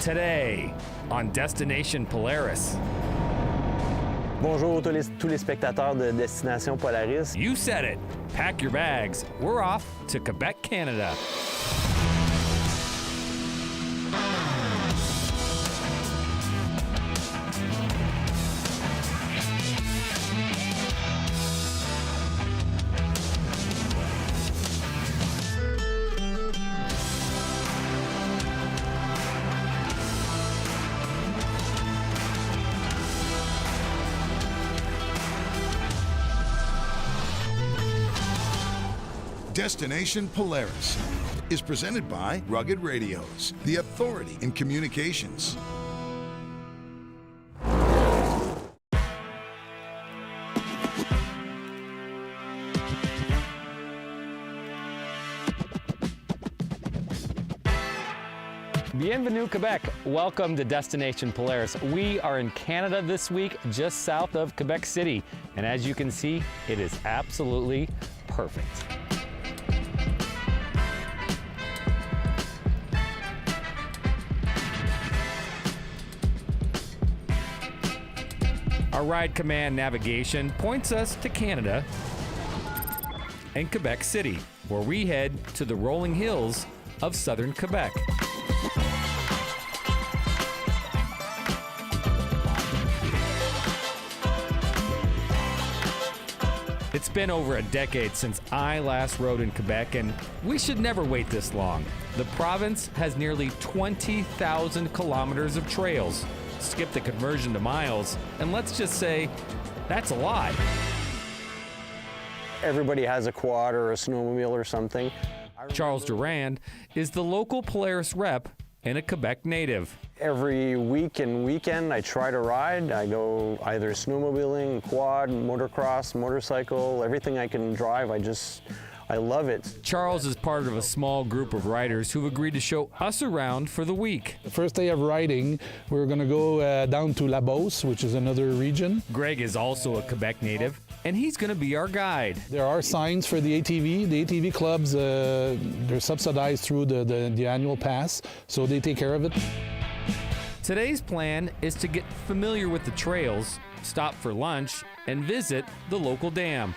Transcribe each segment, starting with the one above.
Today on Destination Polaris. Bonjour tous les spectateurs de Destination Polaris. You said it. Pack your bags. We're off to Quebec, Canada. Destination Polaris is presented by Rugged Radios, the authority in communications. Bienvenue, Quebec. Welcome to Destination Polaris. We are in Canada this week, just south of Quebec City. And as you can see, it is absolutely perfect. Our ride command navigation points us to Canada and Quebec City, where we head to the rolling hills of southern Quebec. It's been over a decade since I last rode in Quebec, and we should never wait this long. The province has nearly 20,000 kilometers of trails. Skip the conversion to miles, and let's just say that's a lot. Everybody has a quad or a snowmobile or something. Charles Durand is the local Polaris rep and a Quebec native. Every week and weekend I try to ride. I go either snowmobiling, quad, motocross, motorcycle, everything I can drive. I love it. Charles is part of a small group of riders who've agreed to show us around for the week. The first day of riding, we're going to go down to La Beauce, which is another region. Greg is also a Quebec native, and he's going to be our guide. There are signs for the ATV. The ATV clubs, they're subsidized through the annual pass, so they take care of it. Today's plan is to get familiar with the trails, stop for lunch, and visit the local dam.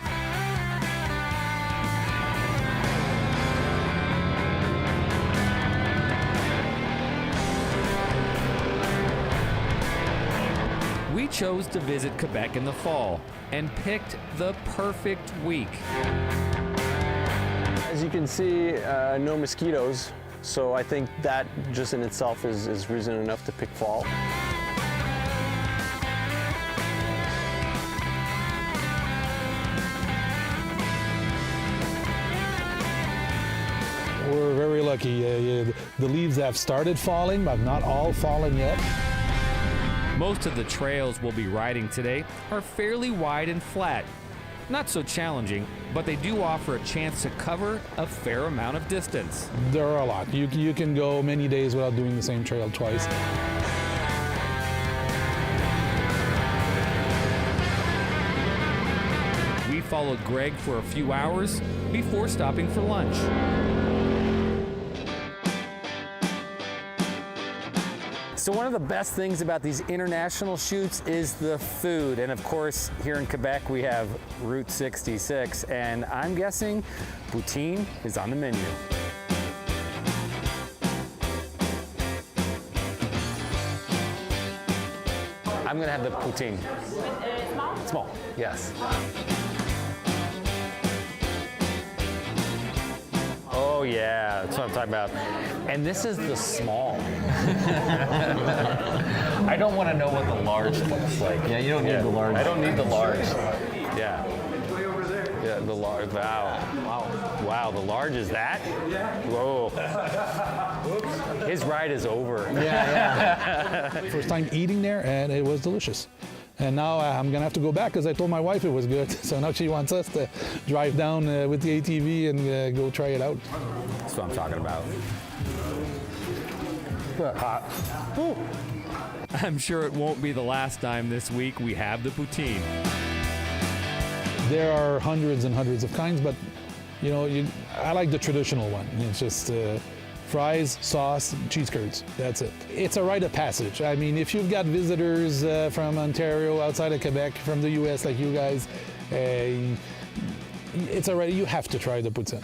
We chose to visit Quebec in the fall and picked the perfect week. As you can see, no mosquitoes, so I think that just in itself is reason enough to pick fall. We're very lucky. The leaves have started falling, but not all fallen yet. Most of the trails we'll be riding today are fairly wide and flat. Not so challenging, but they do offer a chance to cover a fair amount of distance. There are a lot. You can go many days without doing the same trail twice. We followed Greg for a few hours before stopping for lunch. So one of the best things about these international shoots is the food. And of course, here in Quebec, we have Route 66. And I'm guessing poutine is on the menu. I'm gonna have the poutine. Small? Small, yes. Oh yeah, that's what I'm talking about. And this is the small. I don't want to know what the large looks like. Yeah, you don't need the large. I don't need the large. Yeah. Yeah, the large. Wow. Wow. Wow, the large is that? Whoa. His ride is over. Yeah. First time eating there, and it was delicious. And now I'm gonna have to go back because I told my wife it was good. So now she wants us to drive down with the ATV and go try it out. That's what I'm talking about. Hot. Ooh. I'm sure it won't be the last time this week we have the poutine. There are hundreds and hundreds of kinds, but you know, I like the traditional one. It's just fries, sauce, cheese curds. That's it. It's a rite of passage. I mean, if you've got visitors from Ontario, outside of Quebec, from the US like you guys, it's already, you have to try the poutine.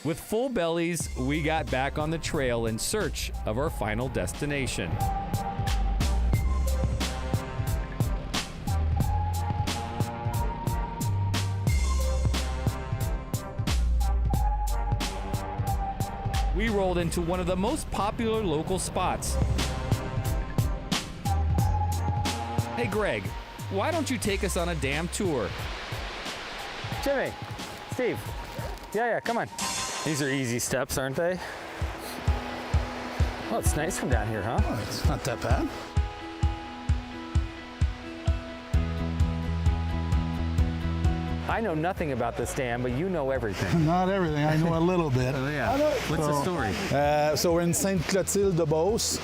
With full bellies, we got back on the trail in search of our final destination. We rolled into one of the most popular local spots. Hey Greg, why don't you take us on a damn tour? Jimmy, Steve, yeah, come on. These are easy steps, aren't they? Oh, it's nice from down here, huh? Oh, it's not that bad. I know nothing about this dam, but you know everything. Not everything. I know a little bit. Oh, yeah. What's the story? So we're in Sainte-Clotilde-de-Beauce,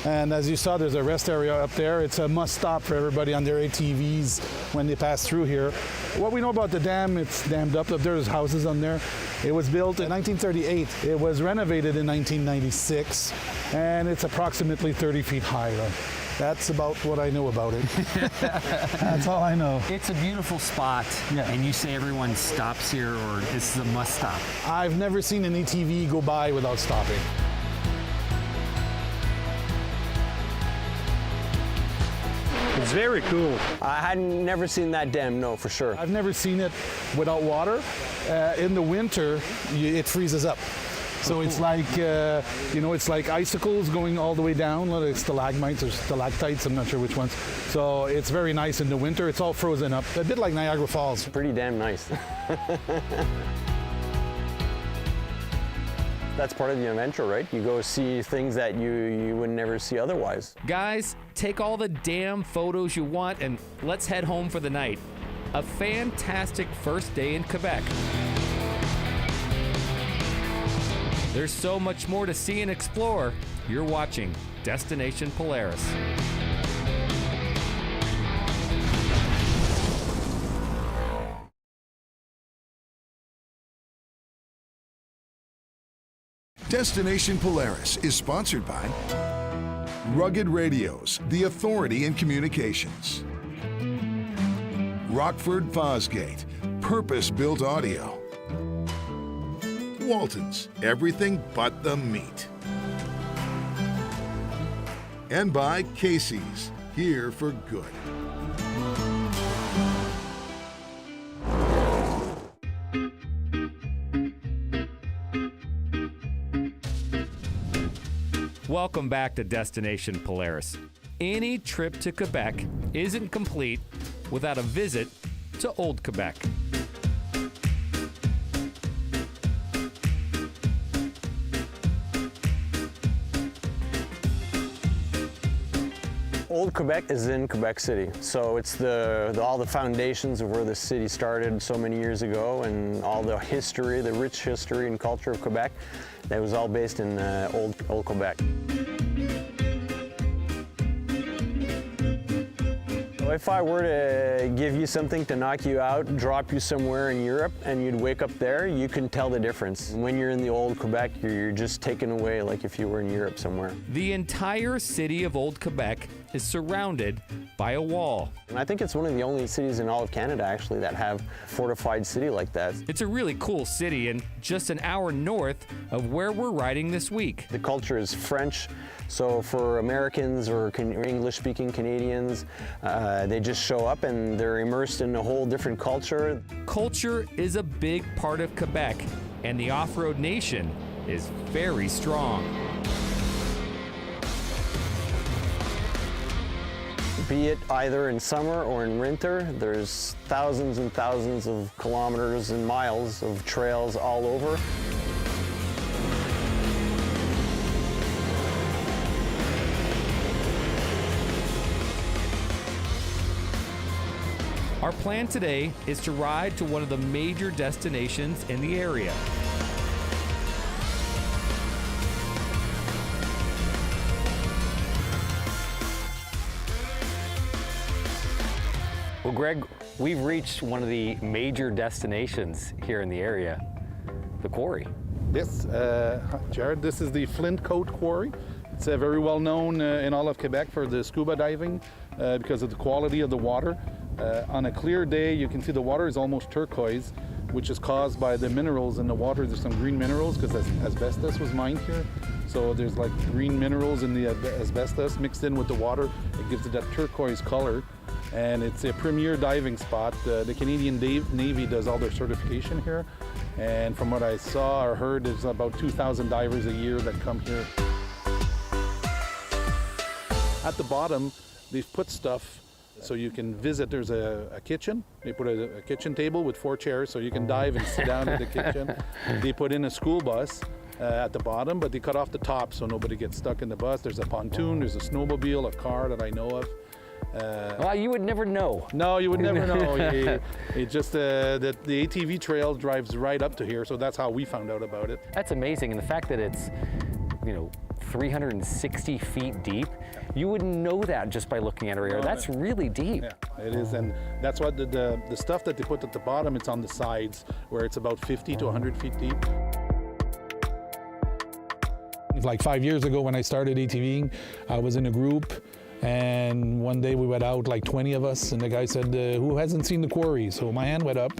and as you saw, there's a rest area up there. It's a must-stop for everybody on their ATVs when they pass through here. What we know about the dam, it's dammed up. There's houses on there. It was built in 1938. It was renovated in 1996, and it's approximately 30 feet high. That's about what I know about it. That's all I know. It's a beautiful spot, and you say everyone stops here, or this is a must stop. I've never seen an ATV go by without stopping. It's very cool. I had never seen that dam, no, for sure. I've never seen it without water. In the winter, it freezes up. So it's like, it's like icicles going all the way down, like stalagmites or stalactites, I'm not sure which ones. So it's very nice in the winter. It's all frozen up, a bit like Niagara Falls. Pretty damn nice. That's part of the adventure, right? You go see things that you would never see otherwise. Guys, take all the damn photos you want and let's head home for the night. A fantastic first day in Quebec. There's so much more to see and explore. You're watching Destination Polaris. Destination Polaris is sponsored by Rugged Radios, the authority in communications. Rockford Fosgate, purpose-built audio. Walton's, everything but the meat. And by Casey's, here for good. Welcome back to Destination Polaris. Any trip to Quebec isn't complete without a visit to Old Quebec. Old Quebec is in Quebec City, so it's all the foundations of where the city started so many years ago, and all the history, the rich history and culture of Quebec. That was all based in old Quebec. So if I were to give you something to knock you out, drop you somewhere in Europe, and you'd wake up there, you can tell the difference. When you're in the old Quebec, you're just taken away like if you were in Europe somewhere. The entire city of Old Quebec is surrounded by a wall. And I think it's one of the only cities in all of Canada, actually, that have a fortified city like that. It's a really cool city and just an hour north of where we're riding this week. The culture is French, so for Americans or English-speaking Canadians, they just show up and they're immersed in a whole different culture. Culture is a big part of Quebec, and the off-road nation is very strong. Be it either in summer or in winter, there's thousands and thousands of kilometers and miles of trails all over. Our plan today is to ride to one of the major destinations in the area. Well, Greg, we've reached one of the major destinations here in the area, the quarry. This, Jared, this is the Flint Coat Quarry. It's very well known in all of Quebec for the scuba diving because of the quality of the water. On a clear day, you can see the water is almost turquoise, which is caused by the minerals in the water. There's some green minerals because asbestos was mined here. So there's like green minerals in the asbestos mixed in with the water. It gives it that turquoise color. And it's a premier diving spot. The Canadian Navy does all their certification here. And from what I saw or heard, there's about 2,000 divers a year that come here. At the bottom, they've put stuff so you can visit. There's a kitchen. They put a kitchen table with 4 chairs so you can dive and sit down in the kitchen. They put in a school bus at the bottom, but they cut off the top so nobody gets stuck in the bus. There's a pontoon, there's a snowmobile, a car that I know of. Well, you would never know. No, you would never know. It just the ATV trail drives right up to here, so that's how we found out about it. That's amazing, and the fact that it's, 360 feet deep, you wouldn't know that just by looking at it. That's really deep. Yeah, it is, and that's what the stuff that they put at the bottom, it's on the sides, where it's about 50 to 100 feet deep. Like 5 years ago when I started ATVing, I was in a group, and one day we went out, like 20 of us, and the guy said, who hasn't seen the quarry? So my hand went up,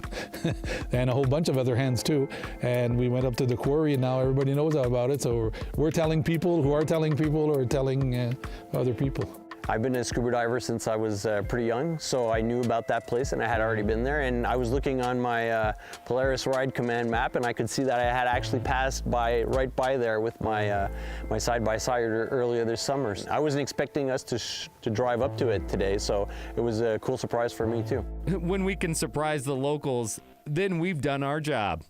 and a whole bunch of other hands too, and we went up to the quarry, and now everybody knows about it, so we're telling people who are telling people or telling other people. I've been a scuba diver since I was pretty young, so I knew about that place and I had already been there, and I was looking on my Polaris Ride Command map and I could see that I had actually passed right by there with my my side-by-side earlier this summer. I wasn't expecting us to drive up to it today, so it was a cool surprise for me too. When we can surprise the locals, then we've done our job.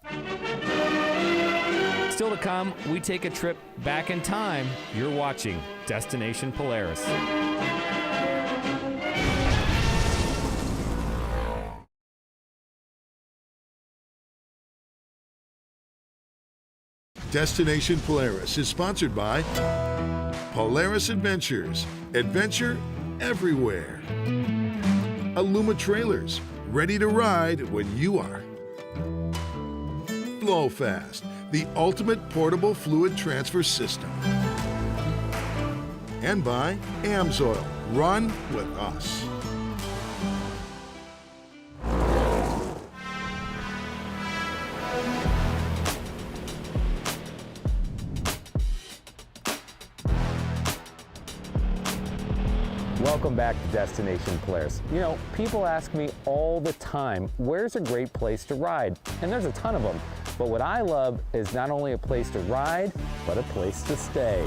Still to come, we take a trip back in time. You're watching Destination Polaris. Destination Polaris is sponsored by Polaris Adventures. Adventure everywhere. Aluma Trailers, ready to ride when you are. Flow Fast, the ultimate portable fluid transfer system. And by AMSOIL, run with us. Welcome back to Destination Polaris. People ask me all the time, where's a great place to ride? And there's a ton of them. But what I love is not only a place to ride, but a place to stay.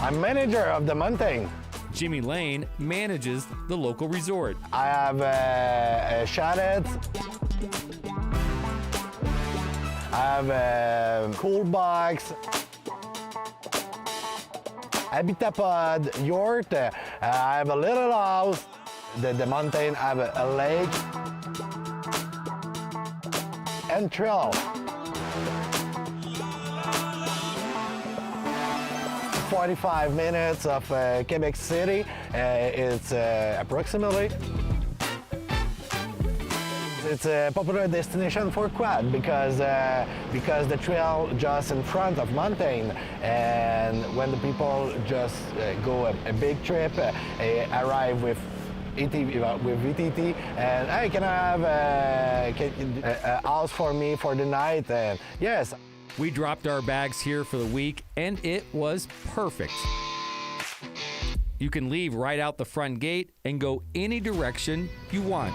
I'm manager of the mountain. Jimmy Lane manages the local resort. I have a chalet. I have a cool box, habitat pod, yurt. I have a little house. The mountain have a lake and trail. 45 minutes of Quebec City. It's approximately. It's a popular destination for quad because the trail just in front of mountain, and when the people just go a big trip, arrive with VTT, and hey, can I have a house for me for the night? And yes. We dropped our bags here for the week, and it was perfect. You can leave right out the front gate and go any direction you want.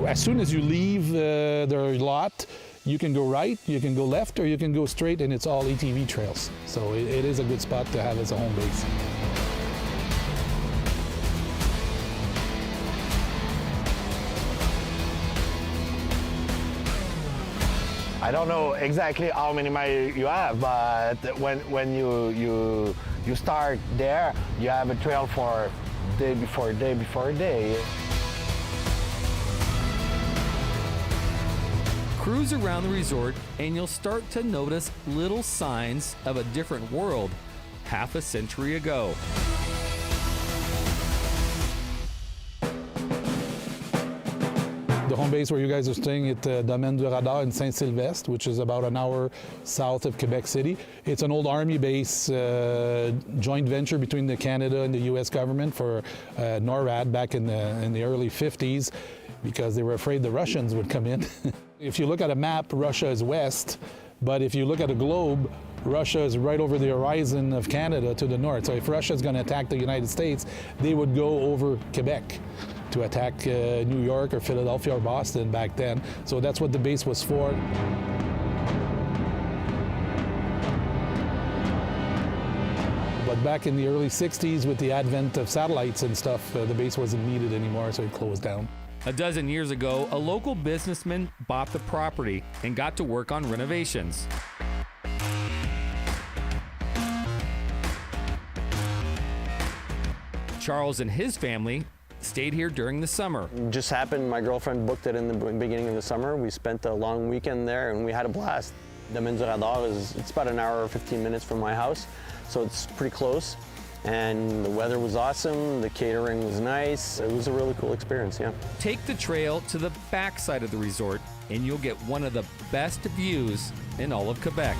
As soon as you leave the lot, you can go right, you can go left, or you can go straight, and it's all ATV trails. So it is a good spot to have as a home base. I don't know exactly how many miles you have, but when you start there, you have a trail for day before day before day. Cruise around the resort and you'll start to notice little signs of a different world half a century ago. The home base where you guys are staying at Domaine du Radar in Saint-Sylvestre, which is about an hour south of Quebec City. It's an old army base, joint venture between the Canada and the U.S. government for NORAD back in the early 50s, because they were afraid the Russians would come in. If you look at a map, Russia is west, but if you look at a globe, Russia is right over the horizon of Canada to the north. So if Russia is going to attack the United States, they would go over Quebec to attack New York or Philadelphia or Boston back then. So that's what the base was for. But back in the early 60s, with the advent of satellites and stuff, the base wasn't needed anymore, so it closed down. A dozen years ago, a local businessman bought the property and got to work on renovations. Charles and his family stayed here during the summer. It just happened, my girlfriend booked it in the beginning of the summer. We spent a long weekend there and we had a blast. Domaine du Radar it's about an hour or 15 minutes from my house, so it's pretty close. And the weather was awesome, the catering was nice. It was a really cool experience, yeah. Take the trail to the back side of the resort and you'll get one of the best views in all of Quebec.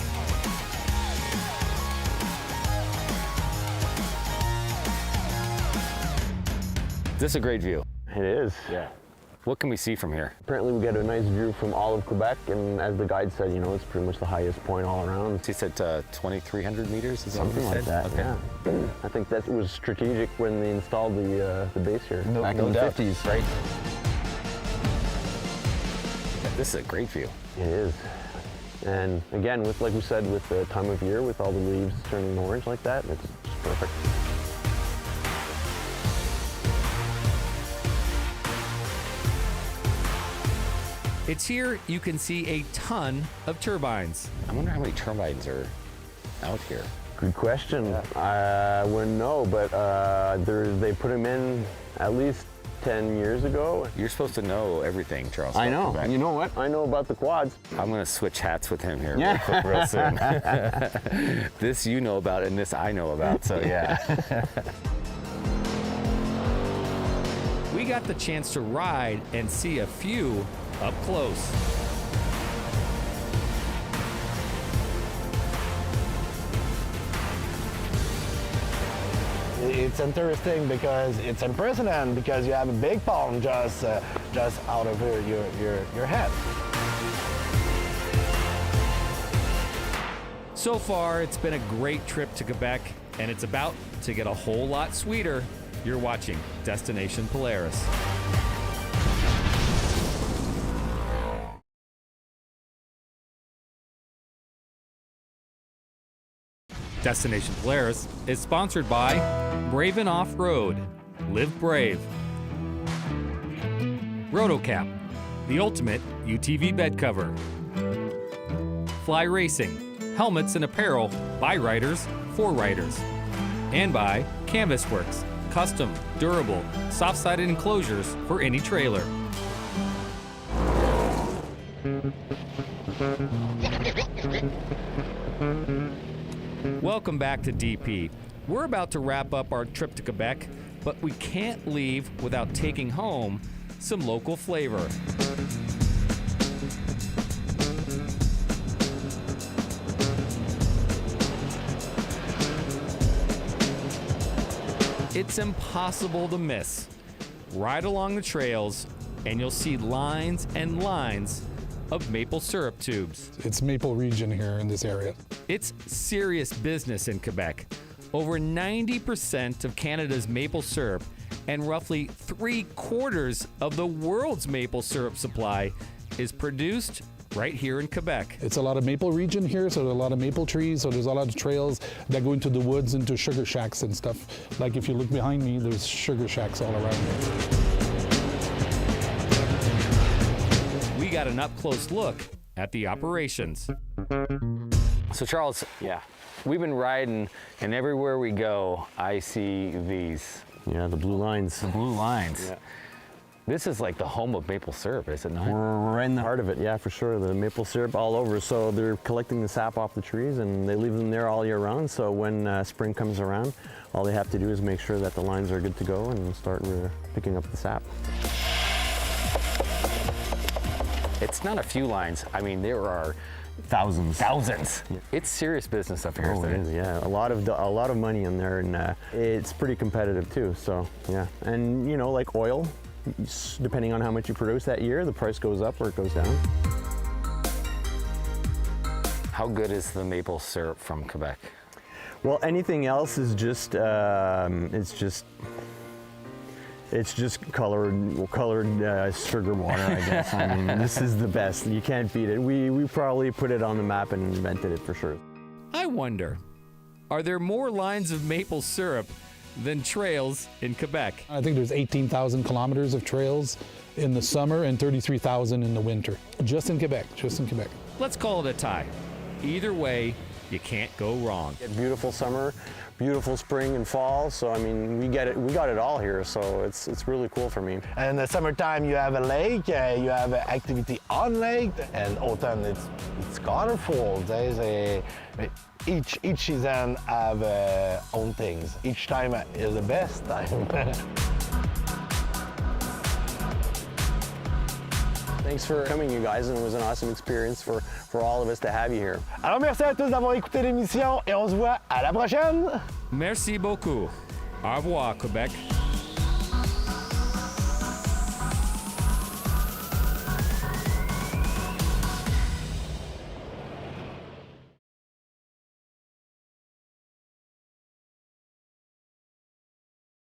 This is a great view. It is. Yeah. What can we see from here? Apparently we get a nice view from all of Quebec, and as the guide said, you know, it's pretty much the highest point all around. He said 2,300 meters, is that Something what he like said? that, Okay. yeah. I think that was strategic when they installed the base here back in the doubt. 50s. Right. Yeah, this is a great view. It is. And again, with, like we said, with the time of year, with all the leaves turning orange like that, it's just perfect. It's here you can see a ton of turbines. I wonder how many turbines are out here. Good question. I wouldn't know, but they put them in at least 10 years ago. You're supposed to know everything, Charles. I know. Quebec. You know what? I know about the quads. I'm going to switch hats with him here Yeah. real soon. This you know about and this I know about, so yeah. We got the chance to ride and see a few up close. It's interesting because it's impressive because you have a big palm just out of your head. So far, it's been a great trip to Quebec, and it's about to get a whole lot sweeter. You're watching Destination Polaris. Destination Polaris is sponsored by Braven Off-Road. Live brave. Rotocap, the ultimate UTV bed cover. Fly Racing, helmets and apparel by riders for riders. And by CanvasWorks, custom, durable, soft-sided enclosures for any trailer. Welcome back to DP. We're about to wrap up our trip to Quebec, but we can't leave without taking home some local flavor. It's impossible to miss. Ride along the trails and you'll see lines and lines of maple syrup tubes. It's maple region here in this area. It's serious business in Quebec. Over 90% of Canada's maple syrup and roughly 3/4 of the world's maple syrup supply is produced right here in Quebec. It's a lot of maple region here, so there's a lot of maple trees, so there's a lot of trails that go into the woods, into sugar shacks and stuff. Like if you look behind me, there's sugar shacks all around me. We got an up-close look at the operations. So Charles, we've been riding, and everywhere we go, I see these. Yeah, the blue lines. The blue lines. Yeah. This is like the home of maple syrup, is it not? We're right in the heart of it, yeah, for sure. The maple syrup all over. So they're collecting the sap off the trees and they leave them there all year round. So when spring comes around, all they have to do is make sure that the lines are good to go and start picking up the sap. It's not a few lines. I mean, there are Thousands. thousands. Yeah. It's serious business up here. Oh, isn't it it? is, yeah, a lot of money in there, and it's pretty competitive too. So yeah, and you know, like oil, depending on how much you produce that year, the price goes up or it goes down. How good is the maple syrup from Quebec? Well, anything else is just it's just colored sugar water, I guess. I mean, this is the best. You can't beat it. We probably put it on the map and invented it for sure. I wonder, are there more lines of maple syrup than trails in Quebec? I think there's 18,000 kilometers of trails in the summer and 33,000 in the winter. Just in Quebec, just in Quebec. Let's call it a tie. Either way, you can't go wrong. Beautiful summer, beautiful spring and fall. So I mean, we got it all here. So it's really cool for me. And in the summertime, you have a lake, you have an activity on lake, and autumn it's colorful. Each season have own things. Each time is the best time. Thanks for coming, you guys, and it was an awesome experience for all of us to have you here. Alors merci à tous d'avoir écouté l'émission et on se voit à la prochaine. Merci beaucoup. Au revoir, Quebec.